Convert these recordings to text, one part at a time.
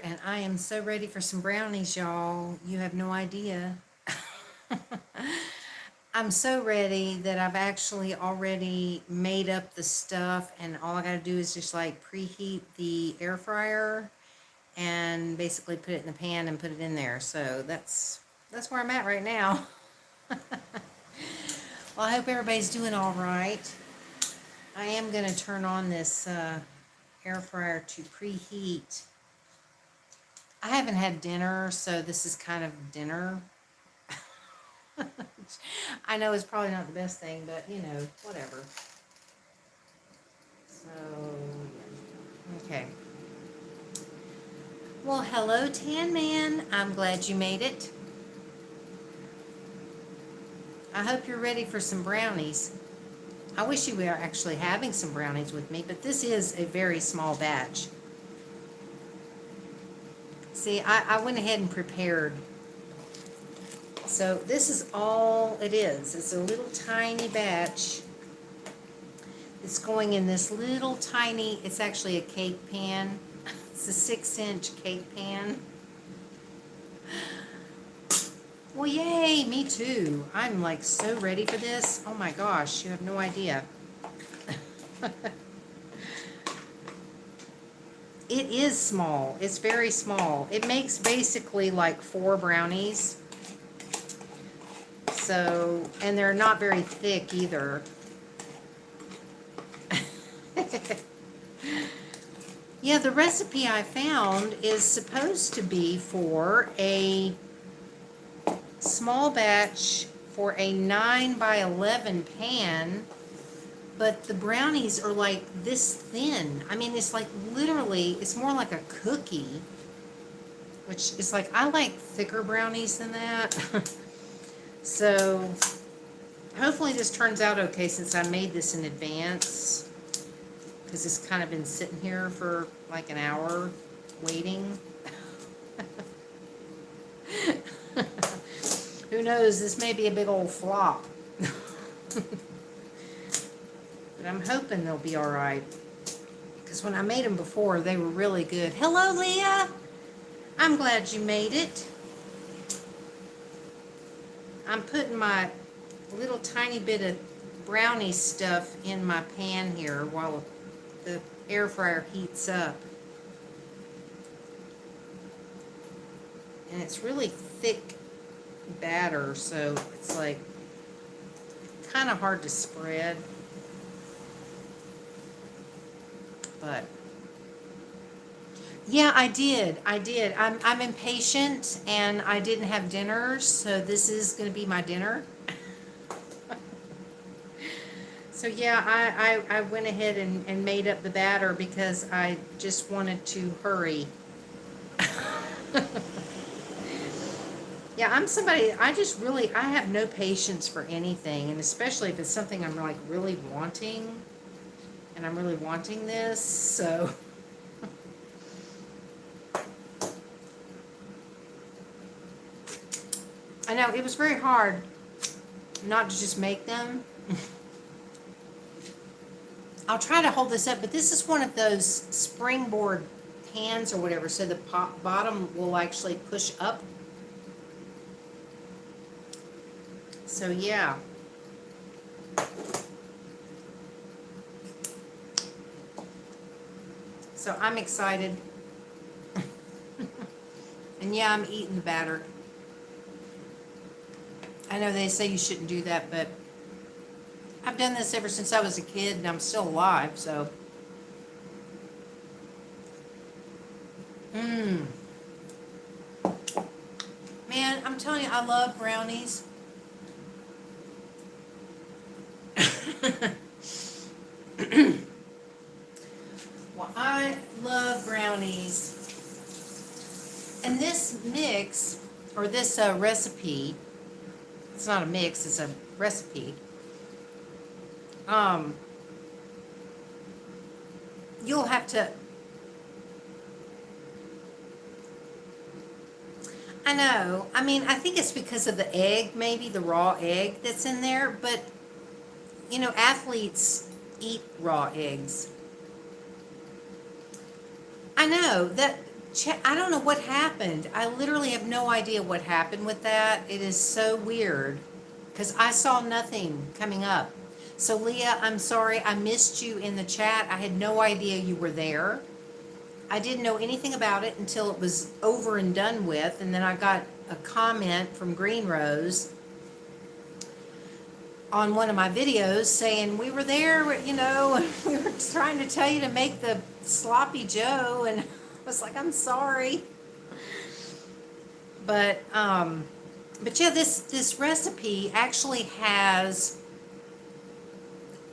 and I am so ready for some brownies, y'all. You have no idea. I'm so ready that I've actually already made up the stuff, and all I gotta do is just like preheat the air fryer and basically put it in the pan and put it in there. So that's where I'm at right now. Well, I hope everybody's doing all right. I am gonna turn on this air fryer to preheat. I haven't had dinner, so this is kind of dinner. I know it's probably not the best thing, but whatever. So, okay. Well, hello, Tan Man. I'm glad you made it. I hope you're ready for some brownies. I wish you were actually having some brownies with me, but this is a very small batch. See, I went ahead and prepared. So this is all it is. It's a little tiny batch. It's going in this little tiny, it's actually a cake pan. It's a 6-inch cake pan. Well, yay, me too. I'm like so ready for this. Oh my gosh, you have no idea. It is small. It's very small. It makes basically like 4 brownies. So, and they're not very thick either. Yeah, the recipe I found is supposed to be for a small batch for a 9 by 11 pan, but the brownies are like this thin. I mean, it's like literally, it's more like a cookie, which is like, I like thicker brownies than that. So hopefully this turns out okay since I made this in advance, because it's kind of been sitting here for like an hour waiting. Who knows, this may be a big old flop. But I'm hoping they'll be all right, because when I made them before, they were really good. Hello, Leah. I'm glad you made it. I'm putting my little tiny bit of brownie stuff in my pan here while the air fryer heats up. And it's really thick batter, so it's like kind of hard to spread. But yeah, I did. I'm impatient, and I didn't have dinner, so this is going to be my dinner. So yeah, I went ahead and made up the batter because I just wanted to hurry. Yeah, I'm somebody, I have no patience for anything, and especially if it's something I'm like really wanting, and I'm really wanting this, so. I know, it was very hard not to just make them. I'll try to hold this up, but this is one of those springboard pans or whatever, so the bottom will actually push up. So yeah. So I'm excited. And yeah, I'm eating the batter. I know they say you shouldn't do that, but I've done this ever since I was a kid, and I'm still alive, so. Man, I'm telling you, I love brownies. Well, I love brownies. And this mix, or this recipe, it's not a mix, it's a recipe. You'll have to, I know, I mean, I think it's because of the egg, maybe the raw egg that's in there, but, athletes eat raw eggs. I know, that I don't know what happened. I literally have no idea what happened with that. It is so weird because I saw nothing coming up. So, Leah, I'm sorry. I missed you in the chat. I had no idea you were there. I didn't know anything about it until it was over and done with. And then I got a comment from Green Rose on one of my videos saying, we were there, you know, and we were trying to tell you to make the sloppy Joe. And I was like, I'm sorry. But yeah, this recipe actually has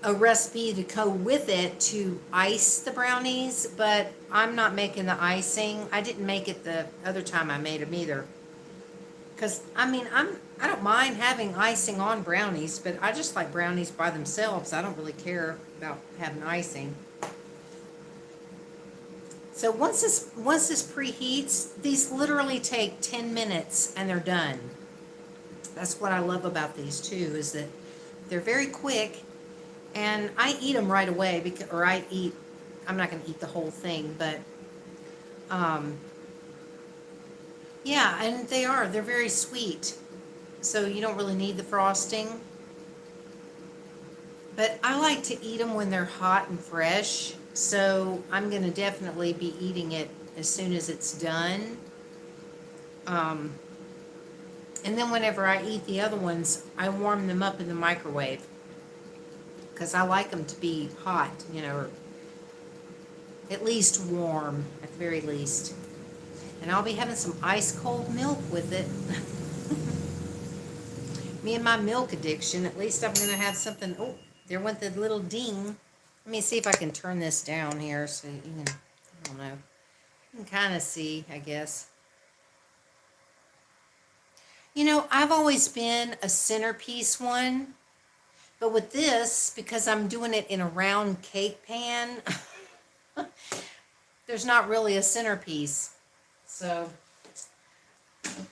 a recipe to go with it to ice the brownies, but I'm not making the icing. I didn't make it the other time I made them either. Because, I mean, I don't mind having icing on brownies, but I just like brownies by themselves. I don't really care about having icing. So once this preheats, these literally take 10 minutes and they're done. That's what I love about these too, is that they're very quick, and I eat them right away because, I'm not going to eat the whole thing, but yeah, and they're very sweet. So you don't really need the frosting. But I like to eat them when they're hot and fresh. So I'm going to definitely be eating it as soon as it's done. And then whenever I eat the other ones, I warm them up in the microwave. Because I like them to be hot, you know, or at least warm, at the very least. And I'll be having some ice cold milk with it. Me and my milk addiction, at least I'm going to have something. Oh, there went the little ding. Let me see if I can turn this down here so you can, I don't know, you can kind of see, I guess. You know, I've always been a centerpiece one, but with this, because I'm doing it in a round cake pan, there's not really a centerpiece. So,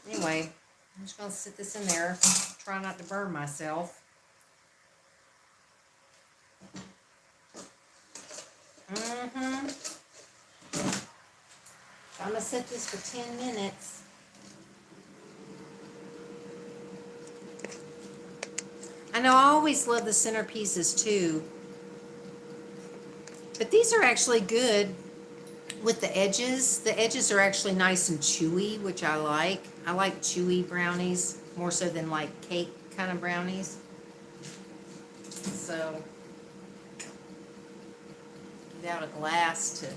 anyway, I'm just going to sit this in there, try not to burn myself. I'm going to set this for 10 minutes. I know I always love the centerpieces too, but these are actually good with the edges. The edges are actually nice and chewy, which I like. I like chewy brownies more so than like cake kind of brownies. So, get out a glass to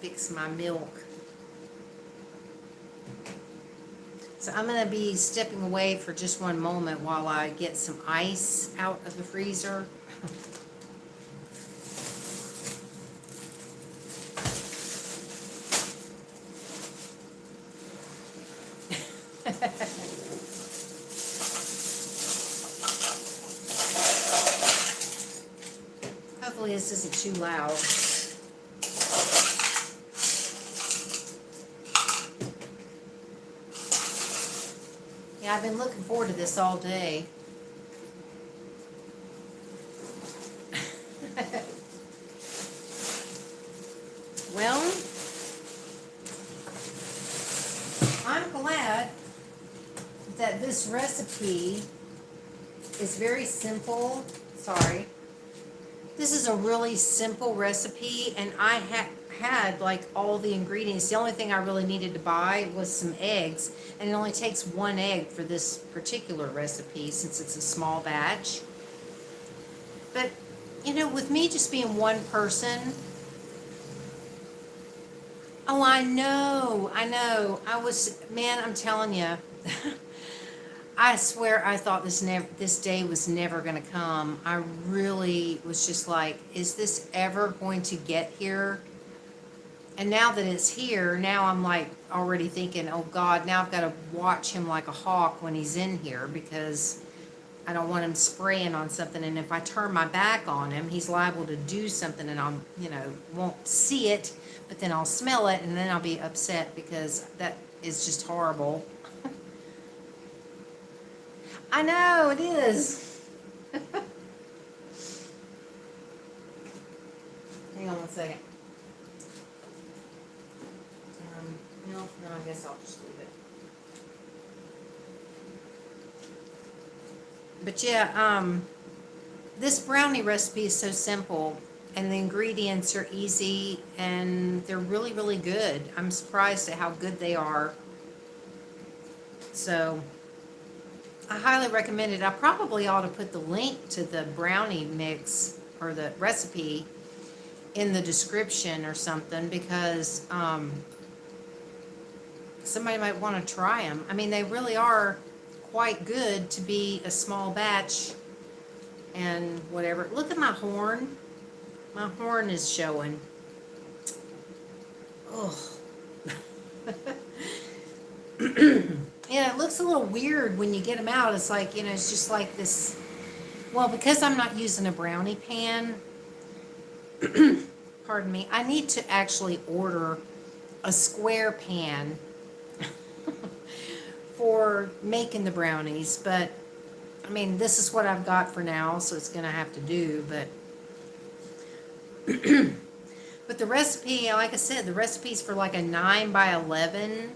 fix my milk. So I'm going to be stepping away for just one moment while I get some ice out of the freezer. Hopefully this isn't too loud. Yeah, I've been looking forward to this all day. Well, I'm glad that this recipe is very simple. Sorry. This is a really simple recipe, and I had like all the ingredients. The only thing I really needed to buy was some eggs, and it only takes one egg for this particular recipe since it's a small batch. But, you know, with me just being one person, oh, I know. Man, I'm telling you, I swear I thought this day was never going to come. I really was just like, is this ever going to get here? And now that it's here, now I'm like already thinking, oh God, now I've got to watch him like a hawk when he's in here because I don't want him spraying on something. And if I turn my back on him, he's liable to do something and I'm, you know, won't see it, but then I'll smell it and then I'll be upset because that is just horrible. I know, it is. Hang on one second. Well, then I guess I'll just leave it. But yeah, this brownie recipe is so simple, and the ingredients are easy, and they're really, really good. I'm surprised at how good they are. So I highly recommend it. I probably ought to put the link to the brownie mix or the recipe in the description or something, because somebody might want to try them. I mean, they really are quite good to be a small batch and whatever. Look at my horn. My horn is showing. Oh. Yeah, it looks a little weird when you get them out. It's like, it's just like this. Well, because I'm not using a brownie pan, pardon me, I need to actually order a square pan for making the brownies. But, I mean, this is what I've got for now, so it's going to have to do. But but the recipe, like I said, the recipe's for like a 9 by 11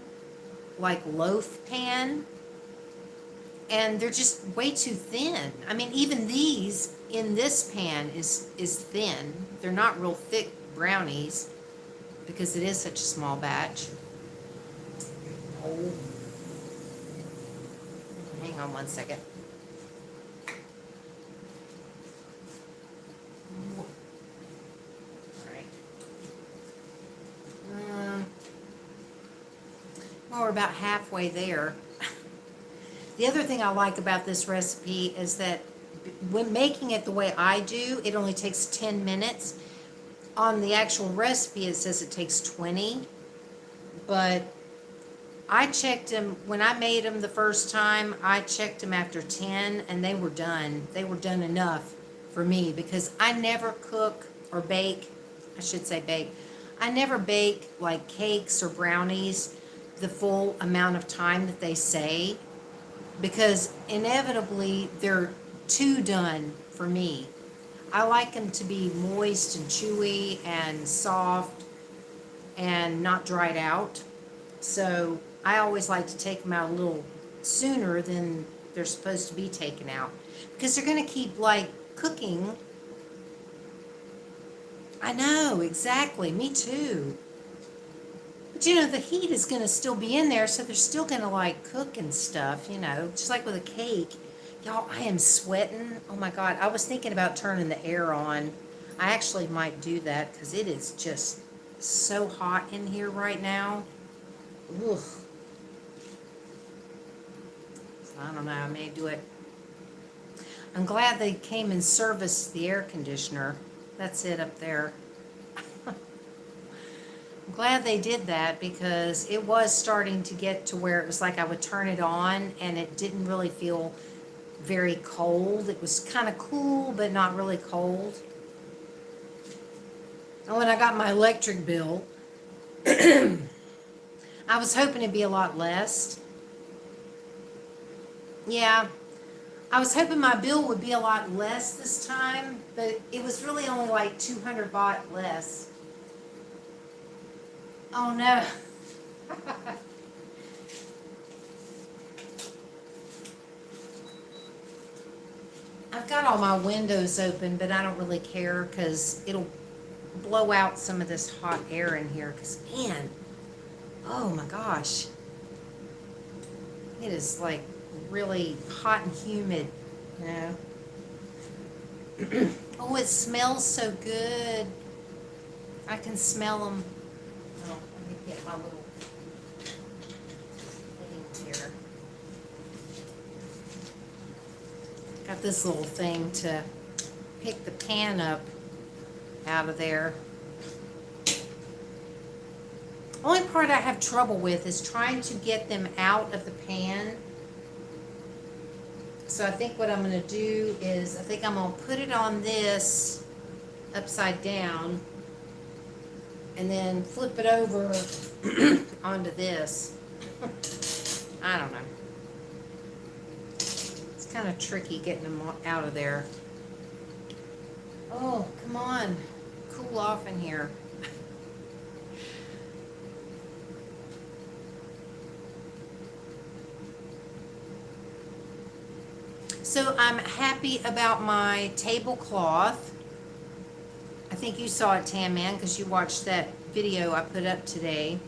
like loaf pan, and they're just way too thin. I mean, even these in this pan is thin. They're not real thick brownies because it is such a small batch. Oh, hang on one second. Well, we're about halfway there. The other thing I like about this recipe is that when making it the way I do, it only takes 10 minutes. On the actual recipe, it says it takes 20. But I checked them, when I made them the first time, I checked them after 10, and they were done. They were done enough for me, because I never cook or bake, I should say bake. I never bake like cakes or brownies the full amount of time that they say, because inevitably they're too done for me. I like them to be moist and chewy and soft and not dried out. So I always like to take them out a little sooner than they're supposed to be taken out, because they're going to keep like cooking. I know, exactly, me too. But the heat is going to still be in there, so they're still going to like cook and stuff, just like with a cake. Y'all, I am sweating. Oh my God, I was thinking about turning the air on. I actually might do that because it is just so hot in here right now. Ugh. So I don't know, I may do it. I'm glad they came and serviced the air conditioner. That's it up there. I'm glad they did that, because it was starting to get to where it was like I would turn it on and it didn't really feel very cold. It was kind of cool, but not really cold. And when I got my electric bill, I was hoping it'd be a lot less. Yeah, I was hoping my bill would be a lot less this time, but it was really only like 200 baht less. Oh no. I've got all my windows open, but I don't really care because it'll blow out some of this hot air in here. Because, man, oh my gosh. It is like really hot and humid. Oh, it smells so good. I can smell them. Oh, let me get my little thing here. Got this little thing to pick the pan up out of there. Only part I have trouble with is trying to get them out of the pan. So I think what I'm going to do is, I think I'm going to put it on this upside down and then flip it over onto this. I don't know. It's kind of tricky getting them out of there. Oh, come on. Cool off in here. So I'm happy about my tablecloth. I think you saw it, Tam Man, because you watched that video I put up today.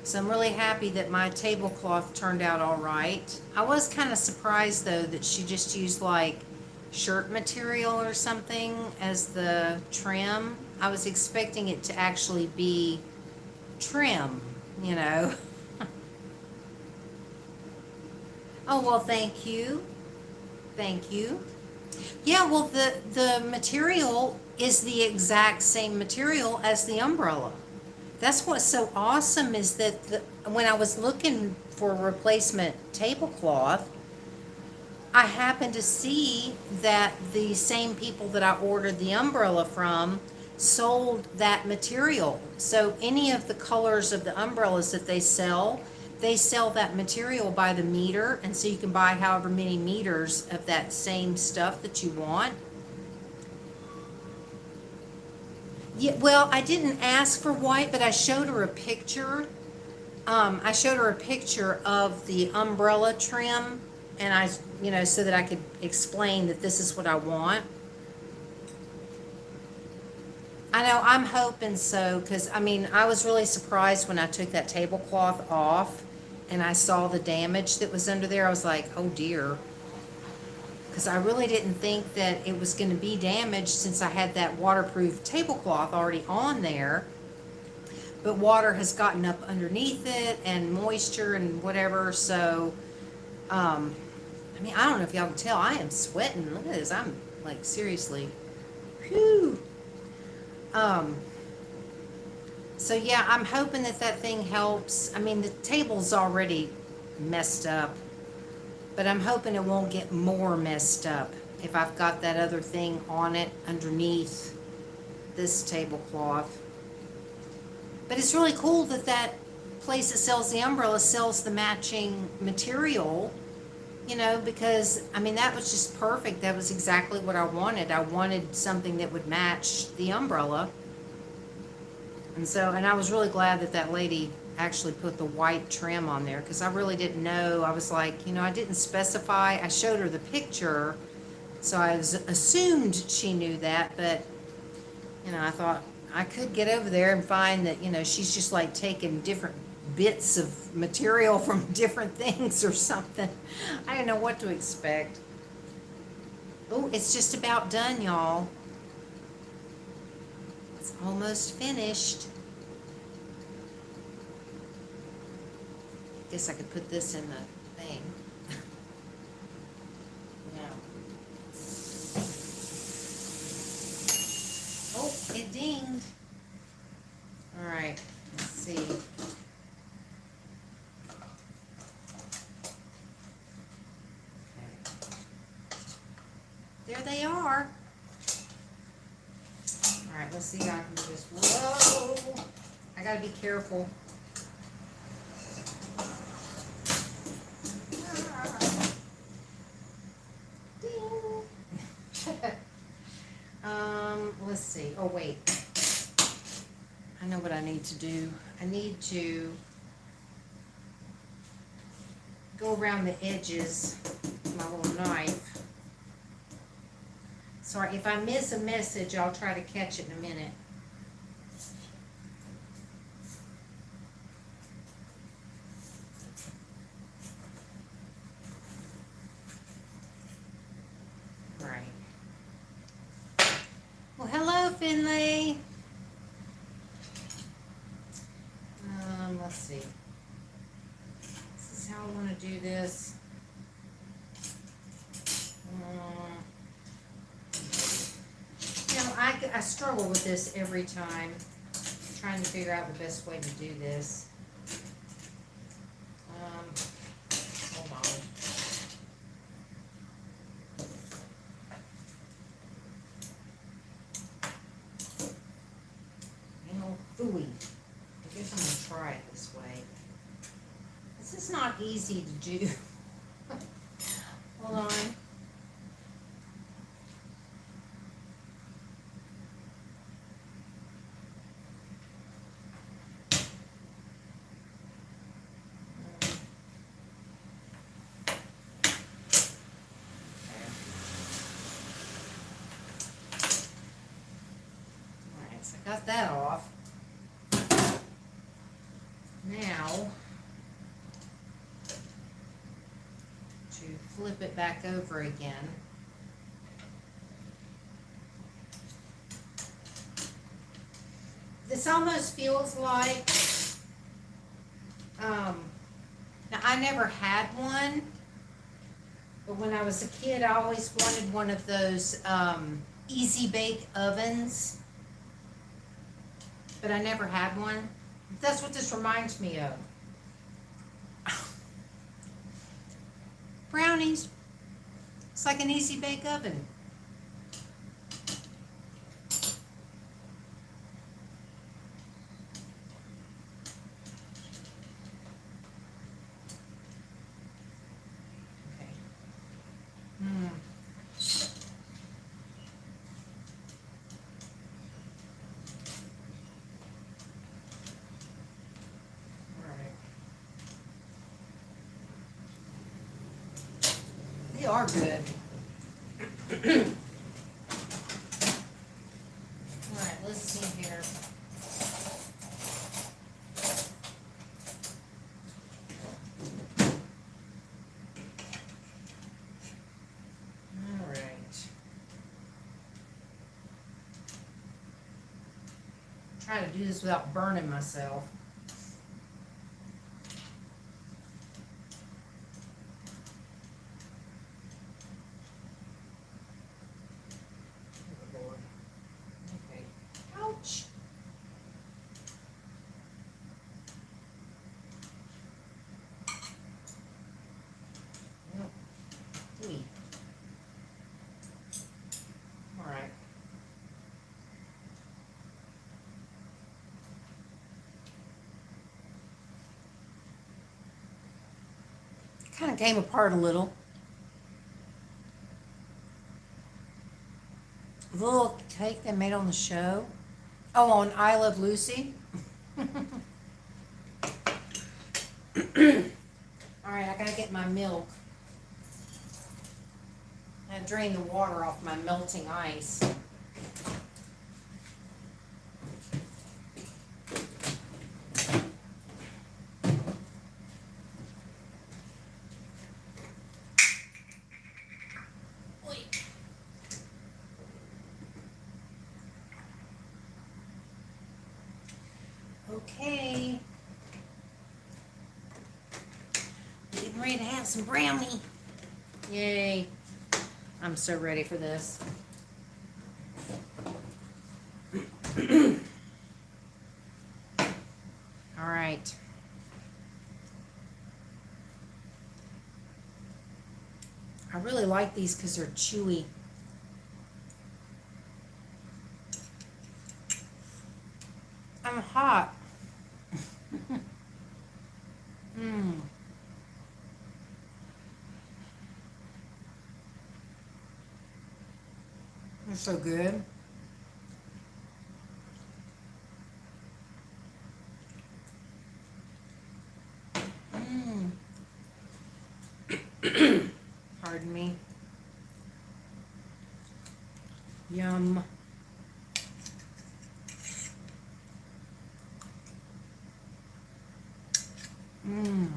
So I'm really happy that my tablecloth turned out all right. I was kind of surprised though that she just used like shirt material or something as the trim. I was expecting it to actually be trim, you know. Oh, well, thank you. Thank you. Yeah, well, the material is the exact same material as the umbrella. That's what's so awesome is that when I was looking for a replacement tablecloth, I happened to see that the same people that I ordered the umbrella from sold that material. So any of the colors of the umbrellas that they sell that material by the meter, and so you can buy however many meters of that same stuff that you want. Yeah, well, I didn't ask for white, but I showed her a picture. I showed her a picture of the umbrella trim, and so that I could explain that this is what I want. I know, I'm hoping so, because I mean, I was really surprised when I took that tablecloth off and I saw the damage that was under there. I was like, oh dear. Because I really didn't think that it was going to be damaged since I had that waterproof tablecloth already on there. But water has gotten up underneath it and moisture and whatever. So, I mean, I don't know if y'all can tell. I am sweating. Look at this. I'm like, seriously. Whew. So yeah, I'm hoping that that thing helps. I mean, the table's already messed up, but I'm hoping it won't get more messed up if I've got that other thing on it underneath this tablecloth. But it's really cool that that place that sells the umbrella sells the matching material, because I mean, that was just perfect. That was exactly what I wanted. I wanted something that would match the umbrella. And I was really glad that that lady actually put the white trim on there, because I really didn't know. I was like, I didn't specify. I showed her the picture, so I assumed she knew that, but I thought I could get over there and find that, she's just like taking different bits of material from different things or something. I didn't know what to expect. Oh, it's just about done, y'all. It's almost finished. Guess I could put this in the thing. No. Oh, it dinged. All right, let's see. There they are. All right, let's see how I can do this. Whoa! I gotta be careful. Let's see. Oh, wait. I know what I need to do. I need to go around the edges with my little knife. Sorry, if I miss a message, I'll try to catch it in a minute. Well, hello, Finlay. Let's see. This is how I want to do this. I struggle with this every time, trying to figure out the best way to do this. Hold on. Ooey. I guess I'm going to try it this way. This is not easy to do. Hold on. got that off. Now, to flip it back over again. This almost feels like, now I never had one, but when I was a kid, I always wanted one of those easy bake ovens, but I never had one. That's what this reminds me of. Brownies. It's like an easy bake oven. Okay. They are good. Alright, let's see here. Alright. Try to do this without burning myself. Ouch. All right. Kind of came apart a little. The little cake they made on the show. Oh, on I Love Lucy. All right, I gotta get my milk. I drain the water off my melting ice. Okay. Getting ready to have some brownie. Yay. I'm so ready for this. All right. I really like these because they're chewy. I'm hot. Mmm. They're so good. Pardon me. Yum. Mmm.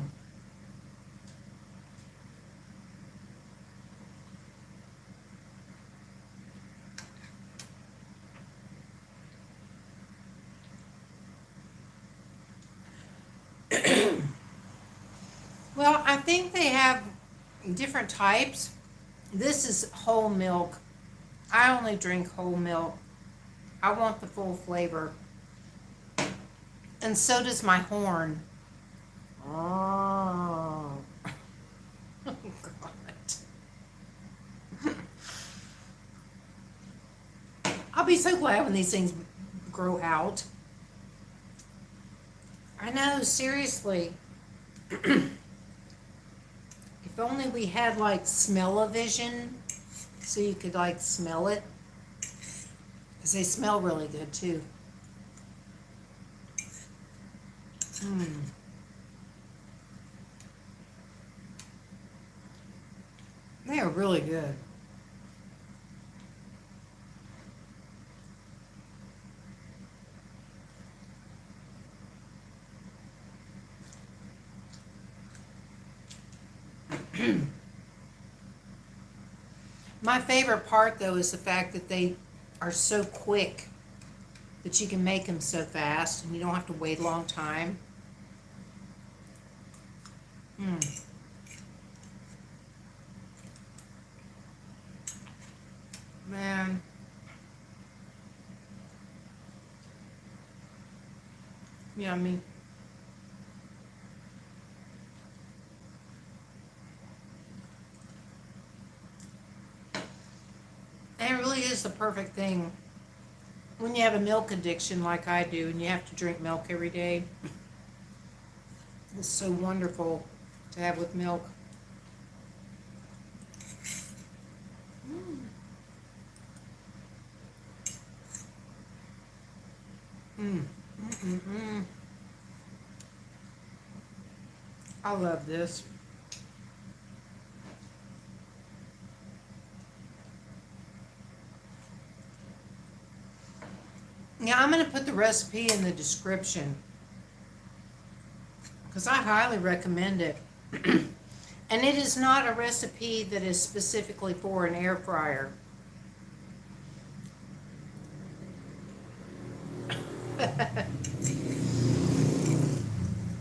Well, I think they have different types. This is whole milk. I only drink whole milk. I want the full flavor. And so does my horn. Oh, God. I'll be so glad when these things grow out. I know, seriously. If only we had like smell-o-vision so you could like smell it. Because they smell really good too. Mmm. They are really good. My favorite part though is the fact that they are so quick that you can make them so fast and you don't have to wait a long time. Mm. Man. Yummy. And it really is the perfect thing when you have a milk addiction like I do and you have to drink milk every day. It's so wonderful to have with milk. Mm. Mm-mm-mm. I love this. Yeah, I'm going to put the recipe in the description because I highly recommend it. And it is not a recipe that is specifically for an air fryer.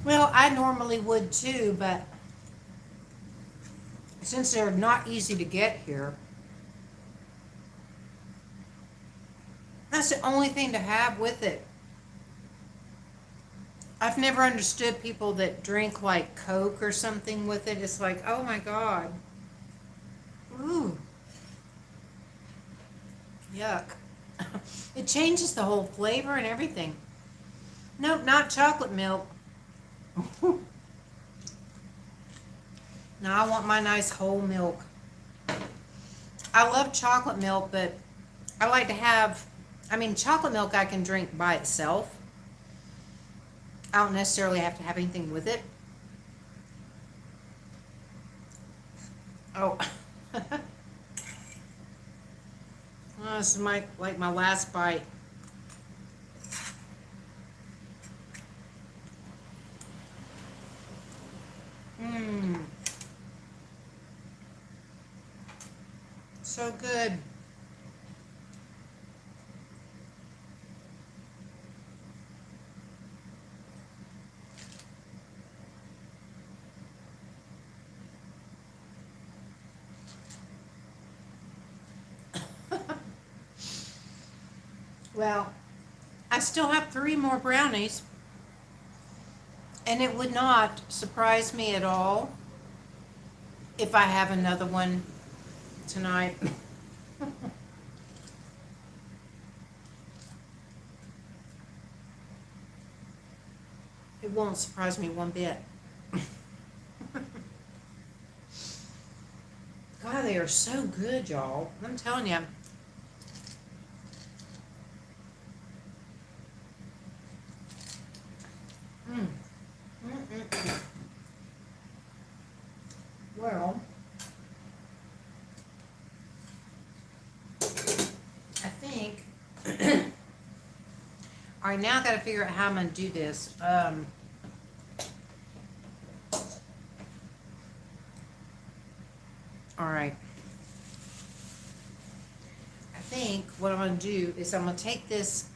Well, I normally would too, but since they're not easy to get here, that's the only thing to have with it. I've never understood people that drink like Coke or something with it. It's like, oh my God. Ooh, yuck. It changes the whole flavor and everything. Nope, not chocolate milk. Now I want my nice whole milk. I love chocolate milk, but I like to have, I mean, chocolate milk I can drink by itself. I don't necessarily have to have anything with it. Oh. Oh, this is like my last bite. Mmm. So good. Well, I still have 3 more brownies, and it would not surprise me at all if I have another one tonight. It won't surprise me one bit. God, they are so good, y'all. I'm telling you. Mm. Mm-mm-mm. Well, I think. All right, now I got to figure out how I'm going to do this. All right. I think what I'm going to do is I'm going to take this.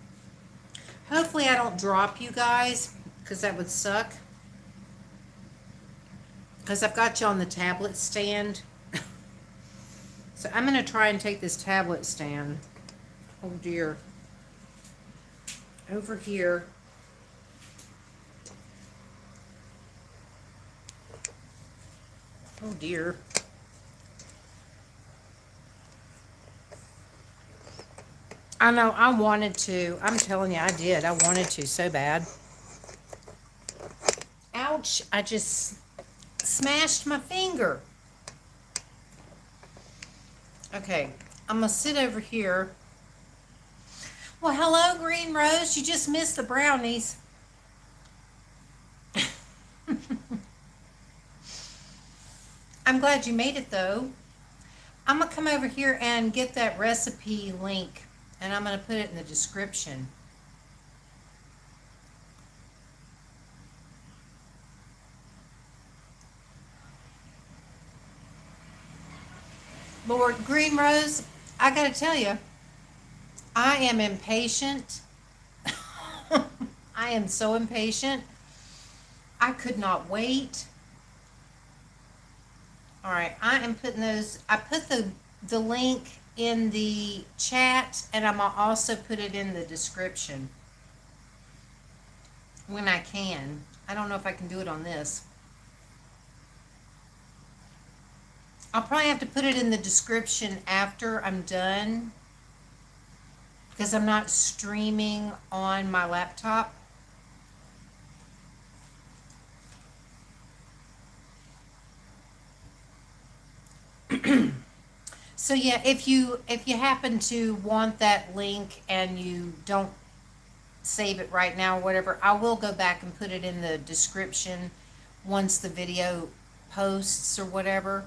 Hopefully I don't drop you guys, because that would suck. Because I've got you on the tablet stand. So I'm going to try and take this tablet stand. Oh dear. Over here. Oh dear. I know, I wanted to. I'm telling you, I did. I wanted to so bad. Ouch. I just smashed my finger. Okay. I'm going to sit over here. Well, hello, Green Rose. You just missed the brownies. I'm glad you made it, though. I'm going to come over here and get that recipe link, and I'm going to put it in the description. Lord Green Rose, I gotta tell you, I am impatient. I am so impatient. I could not wait. All right, I am putting those. I put the link in the chat, and I'm gonna also put it in the description when I can. I don't know if I can do it on this. I'll probably have to put it in the description after I'm done because I'm not streaming on my laptop. So yeah, if you happen to want that link and you don't save it right now or whatever, I will go back and put it in the description once the video posts or whatever.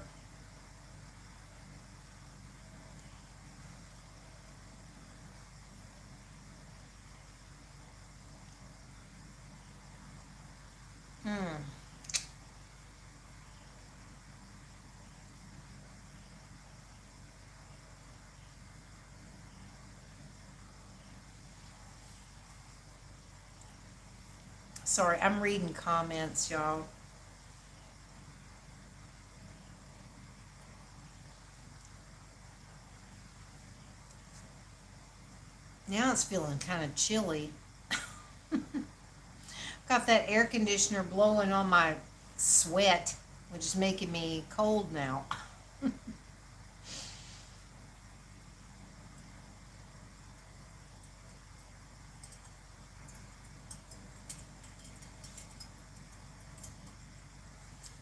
Hmm. Sorry, I'm reading comments, y'all. Now it's feeling kind of chilly. Got that air conditioner blowing on my sweat, which is making me cold now.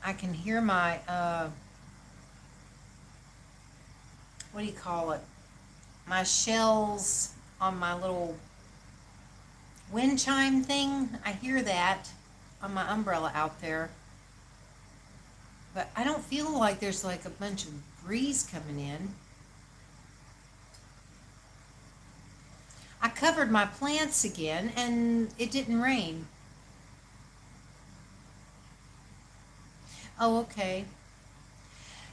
I can hear my, what do you call it? My shells on my little wind chime thing. I hear that on my umbrella out there. But I don't feel like there's like a bunch of breeze coming in. I covered my plants again and it didn't rain. Oh, okay.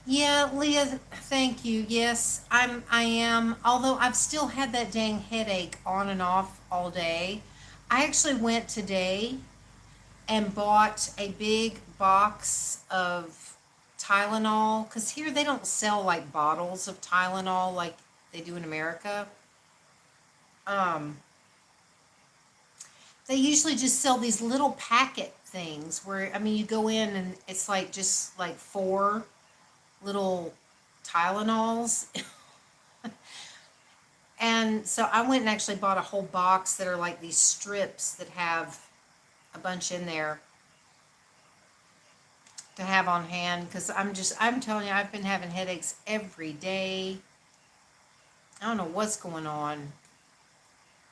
Yeah, Leah, thank you. Yes, I am. Although I've still had that dang headache on and off all day. I actually went today and bought a big box of Tylenol because here they don't sell like bottles of Tylenol like they do in America. Um, they usually just sell these little packet things where, I mean, you go in and it's like just like four little Tylenols. And so I went and actually bought a whole box that are like these strips that have a bunch in there to have on hand because I'm telling you, I've been having headaches every day. I don't know what's going on.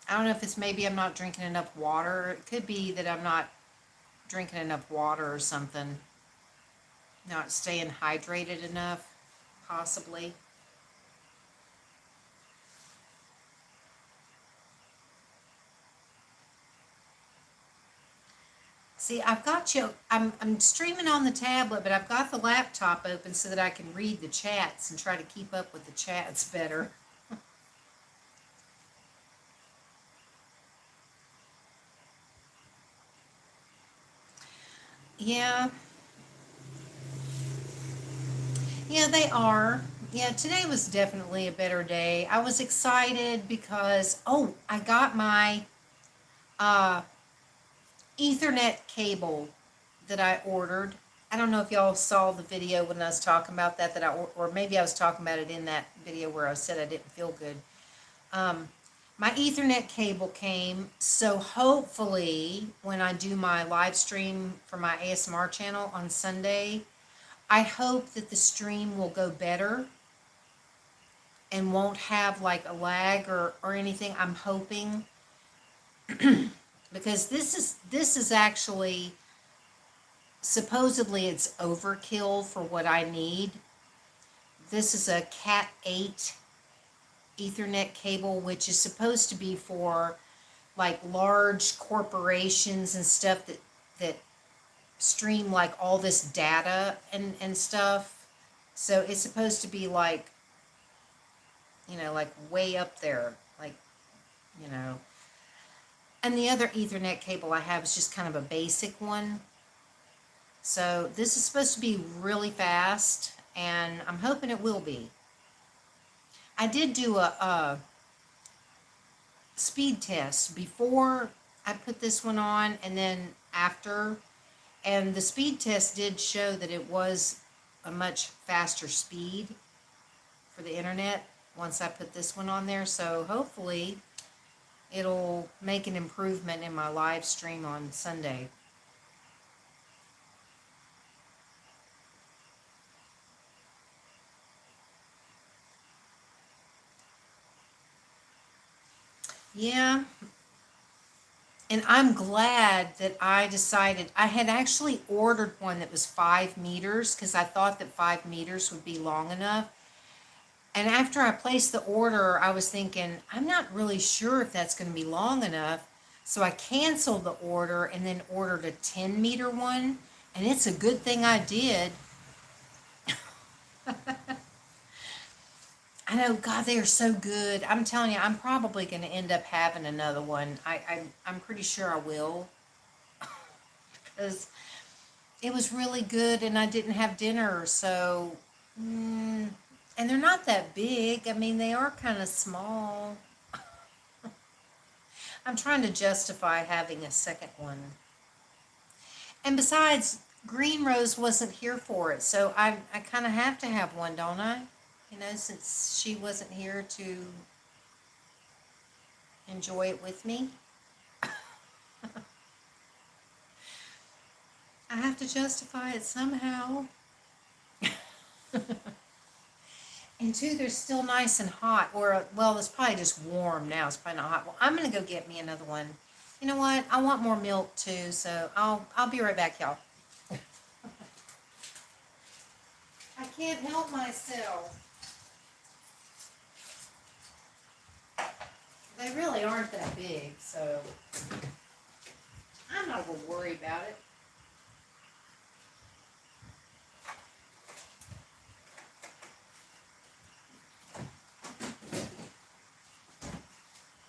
I don't know if it's maybe I'm not drinking enough water. It could be that I'm not drinking enough water or something. Not staying hydrated enough, possibly. See, I've got you. I'm streaming on the tablet, but I've got the laptop open so that I can read the chats and try to keep up with the chats better. Yeah, yeah, they are. Yeah, today was definitely a better day. I was excited because I got my uh, Ethernet cable that I ordered. I don't know if y'all saw the video when I was talking about that or maybe I was talking about it in that video where I said I didn't feel good. Um, my Ethernet cable came, so hopefully when I do my live stream for my ASMR channel on Sunday, I hope that the stream will go better and won't have like a lag or anything. I'm hoping because this is actually supposedly it's overkill for what I need. This is a Cat 8 Ethernet cable, which is supposed to be for like large corporations and stuff that stream like all this data and stuff. So it's supposed to be like you know, like way up there, like, you know. And the other Ethernet cable I have is just kind of a basic one. So this is supposed to be really fast, and I'm hoping it will be. I did do a speed test before I put this one on and then after, and the speed test did show that it was a much faster speed for the internet once I put this one on there. So hopefully it'll make an improvement in my live stream on Sunday. Yeah, and I'm glad that I decided. I had actually ordered one that was 5 meters because I thought that 5 meters would be long enough. And after I placed the order, I was thinking, I'm not really sure if that's going to be long enough. So I canceled the order and then ordered a 10-meter one. And it's a good thing I did. I know, God, they are so good. I'm telling you, I'm probably going to end up having another one. I'm pretty sure I will. Because it was really good and I didn't have dinner. So, and they're not that big. I mean, they are kind of small. I'm trying to justify having a second one. And besides, Green Rose wasn't here for it, so I kind of have to have one, don't I? You know, since she wasn't here to enjoy it with me. I have to justify it somehow. And two, they're still nice and hot. Or, well, it's probably just warm now. It's probably not hot. Well, I'm going to go get me another one. You know what? I want more milk too, so I'll be right back, y'all. I can't help myself. They really aren't that big, so I'm not going to worry about it.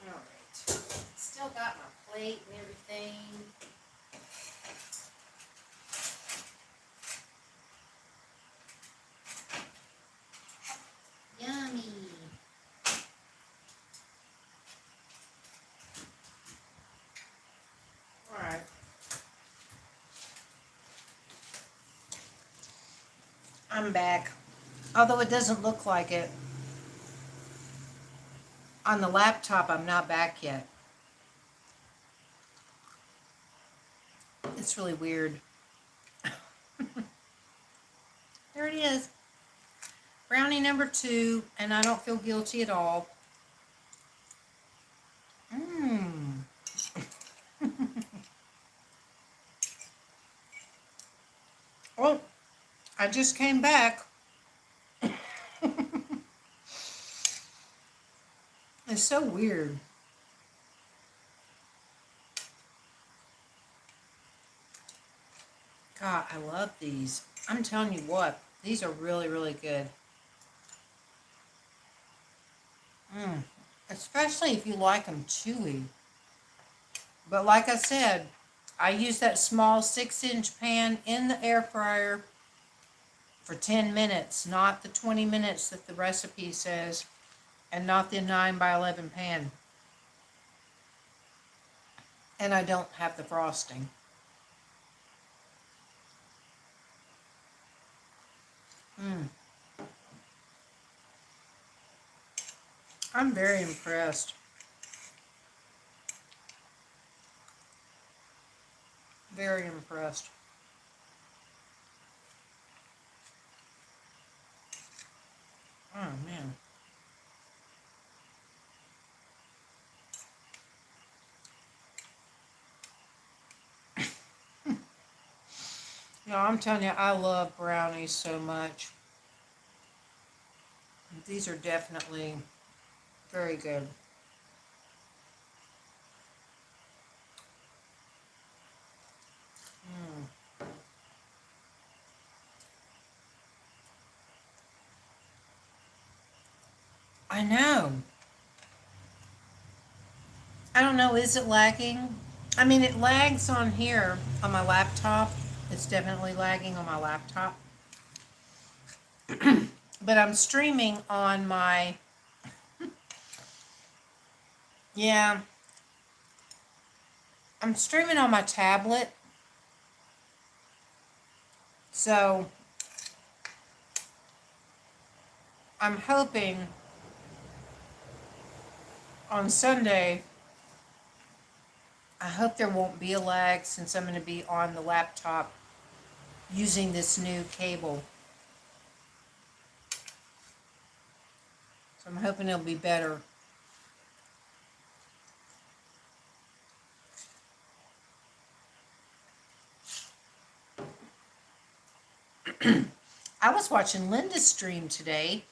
Alright. Still got my plate and everything. Yummy. Alright. I'm back. Although it doesn't look like it. On the laptop, I'm not back yet. It's really weird. There it is. Brownie number 2, and I don't feel guilty at all. Mmm. Oh, I just came back. It's so weird. God, I love these. I'm telling you what, these are really, really good. Especially if you like them chewy. But like I said, I use that small 6-inch pan in the air fryer for 10 minutes, not the 20 minutes that the recipe says, and not the 9x11 pan. And I don't have the frosting. I'm very impressed. Very impressed. Oh, man. No, I'm telling you, I love brownies so much. These are definitely very good. I know. I don't know, is it lagging? I mean, it lags on here on my laptop. It's definitely lagging on my laptop. But I'm streaming on my, yeah, I'm streaming on my tablet. So I'm hoping on Sunday, I hope there won't be a lag since I'm going to be on the laptop using this new cable. So I'm hoping it'll be better. I was watching Linda's stream today,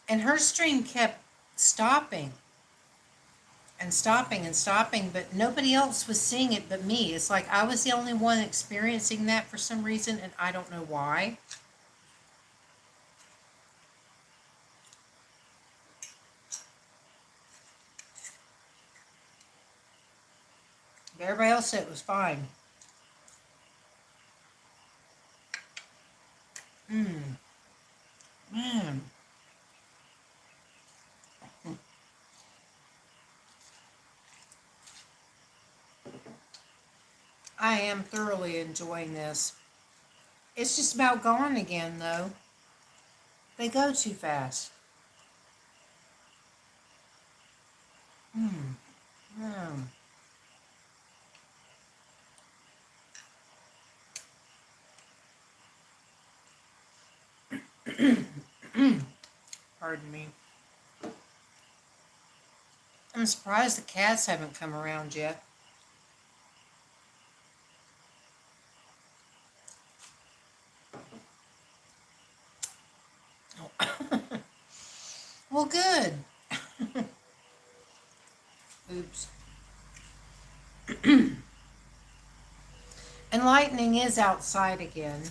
and her stream kept stopping and stopping and stopping, but nobody else was seeing it but me. It's like I was the only one experiencing that for some reason, and I don't know why. But everybody else said it was fine. Man. I am thoroughly enjoying this. It's just about gone again, though. They go too fast. Mm. Pardon me. I'm surprised the cats haven't come around yet. Well, good. Oops. And lightning is outside again.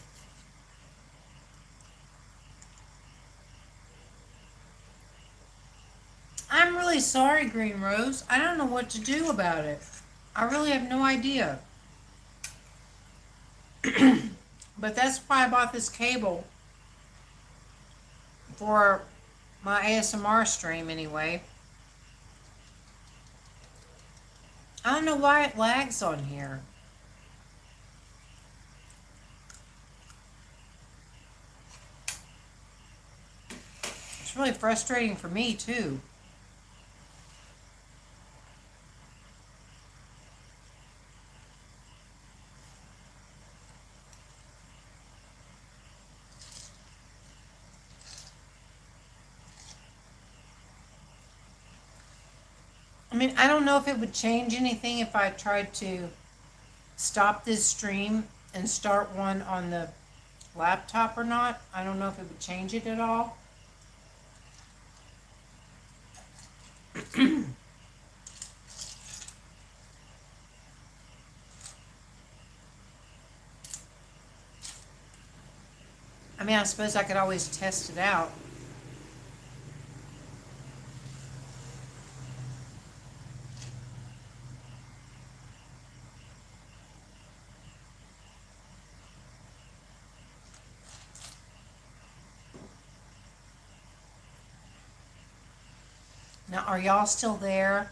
I'm really sorry, Green Rose. I don't know what to do about it. I really have no idea. But that's why I bought this cable for my ASMR stream anyway. I don't know why it lags on here. It's really frustrating for me too. I mean, I don't know if it would change anything if I tried to stop this stream and start one on the laptop or not. I don't know if it would change it at all. I mean, I suppose I could always test it out. Now, are y'all still there?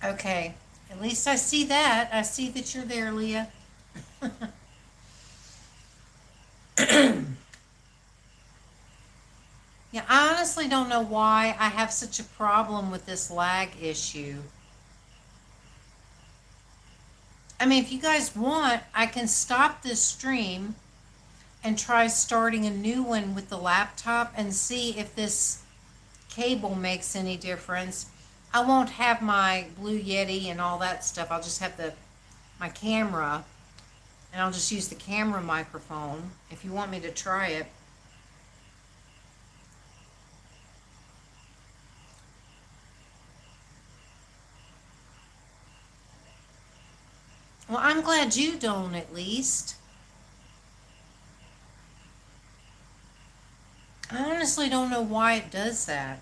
Okay, at least I see that. I see that you're there, Leah. Yeah, I honestly don't know why I have such a problem with this lag issue. I mean, if you guys want, I can stop this stream and try starting a new one with the laptop and see if this cable makes any difference. I won't have my Blue Yeti and all that stuff. I'll just have my camera, and I'll just use the camera microphone if you want me to try it. Well, I'm glad you don't, at least. I honestly don't know why it does that.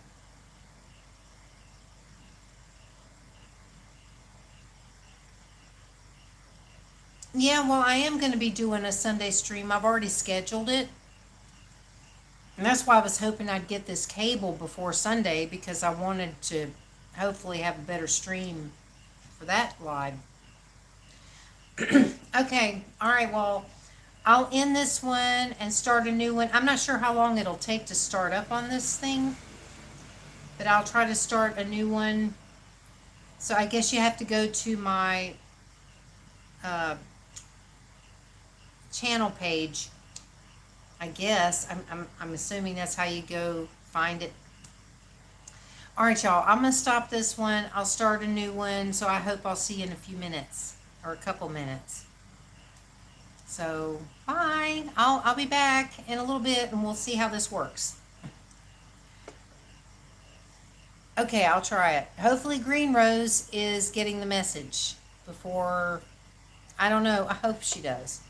Yeah, well, I am going to be doing a Sunday stream. I've already scheduled it. And that's why I was hoping I'd get this cable before Sunday because I wanted to hopefully have a better stream for that live. Okay, all right, well, I'll end this one and start a new one. I'm not sure how long it'll take to start up on this thing, but I'll try to start a new one. So I guess you have to go to my uh, channel page. I guess I'm assuming that's how you go find it. All right, y'all. I'm gonna stop this one. I'll start a new one. So I hope I'll see you in a few minutes or a couple minutes. So bye. I'll be back in a little bit and we'll see how this works. Okay, I'll try it. Hopefully Green Rose is getting the message before, I don't know. I hope she does.